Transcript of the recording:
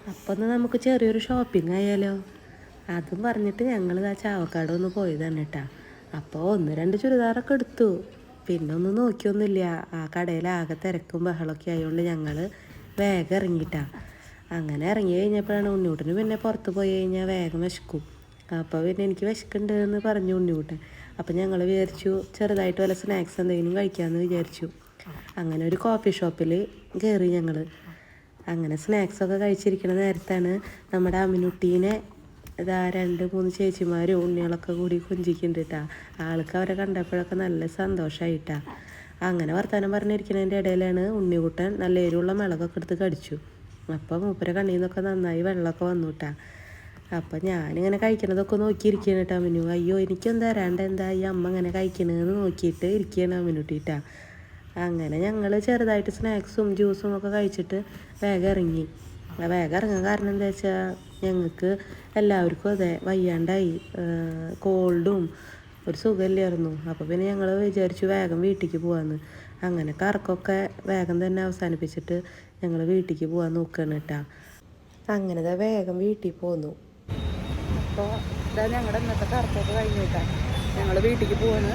അപ്പോൾ ഒന്ന് നമുക്ക് ചെറിയൊരു ഷോപ്പിംഗ് ആയാലോ? അതും പറഞ്ഞിട്ട് ഞങ്ങൾ ആ ചാവക്കാട് ഒന്ന് പോയതാണ് കേട്ടാ. അപ്പോൾ 1-2 ചുരിദാറൊക്കെ എടുത്തു. പിന്നെ ഒന്നും നോക്കിയൊന്നുമില്ല. ആ കടയിൽ ആകെ തിരക്കും ബഹളമൊക്കെ ആയതുകൊണ്ട് ഞങ്ങൾ വേഗം ഇറങ്ങിയിട്ടാ. അങ്ങനെ ഇറങ്ങി കഴിഞ്ഞപ്പോഴാണ് ഉണ്ണിയൂട്ടന് പിന്നെ പുറത്ത് പോയി കഴിഞ്ഞാൽ വേഗം വിശക്കും. അപ്പോൾ പിന്നെ എനിക്ക് വിശക്കുന്നുണ്ട് എന്ന് പറഞ്ഞു ഉണ്ണിയൂട്ടൻ. അപ്പോൾ ഞങ്ങൾ വിചാരിച്ചു ചെറുതായിട്ട് വല്ല സ്നാക്സ് എന്തെങ്കിലും കഴിക്കാമെന്ന് വിചാരിച്ചു. അങ്ങനെ ഒരു കോഫി ഷോപ്പിൽ കയറി ഞങ്ങൾ. അങ്ങനെ സ്നാക്സൊക്കെ കഴിച്ചിരിക്കുന്ന നേരത്താണ് നമ്മുടെ അമ്മിനുട്ടീനെ ഇതാ 2-3 ചേച്ചിമാരും ഉണ്ണികളൊക്കെ കൂടി കൊഞ്ചിക്കുന്നുണ്ട് കേട്ടാ. ആൾക്ക് അവരെ കണ്ടപ്പോഴൊക്കെ നല്ല സന്തോഷമായിട്ടാ. അങ്ങനെ വർത്തമാനം പറഞ്ഞിരിക്കുന്നതിൻ്റെ ഇടയിലാണ് ഉണ്ണിക്കുട്ടൻ നല്ല എരിവുള്ള മുളകൊക്കെ എടുത്ത് കടിച്ചു. അപ്പോൾ മൂപ്പരെ കണ്ണിൽ നിന്നൊക്കെ നന്നായി വെള്ളമൊക്കെ വന്നു കേട്ടാ. അപ്പം ഞാനിങ്ങനെ കഴിക്കണതൊക്കെ നോക്കിയിരിക്കുകയാണ് കേട്ടോ അമ്മിനു. അയ്യോ എനിക്കൊന്നും തരാണ്ട് എന്താ ഈ അമ്മ ഇങ്ങനെ കഴിക്കണതെന്ന് നോക്കിയിട്ട് ഇരിക്കുകയാണ് അമ്മിനുട്ടിട്ടാ. അങ്ങനെ ഞങ്ങൾ ചെറുതായിട്ട് സ്നാക്സും ജ്യൂസും ഒക്കെ കഴിച്ചിട്ട് വേഗം ഇറങ്ങി. വേഗം ഇറങ്ങാൻ കാരണം എന്താ വെച്ചാൽ ഞങ്ങൾക്ക് എല്ലാവർക്കും അതെ വയ്യാണ്ടായി, കോൾഡും ഒരു സുഖമില്ലായിരുന്നു. അപ്പോൾ പിന്നെ ഞങ്ങൾ വിചാരിച്ചു വേഗം വീട്ടിലേക്ക് പോകാമെന്ന്. അങ്ങനെ കറക്കൊക്കെ വേഗം തന്നെ അവസാനിപ്പിച്ചിട്ട് ഞങ്ങൾ വീട്ടിലേക്ക് പോകാൻ നോക്കുകയാണ് കേട്ടാ. അങ്ങനെ വേഗം വീട്ടിൽ പോന്നു. അപ്പോൾ ഇതാ ഞങ്ങളുടെ ഇന്നത്തെ കറക്കൊക്കെ കഴിഞ്ഞു കേട്ടാ. ഞങ്ങൾ വീട്ടിലേക്ക് പോവാണ്.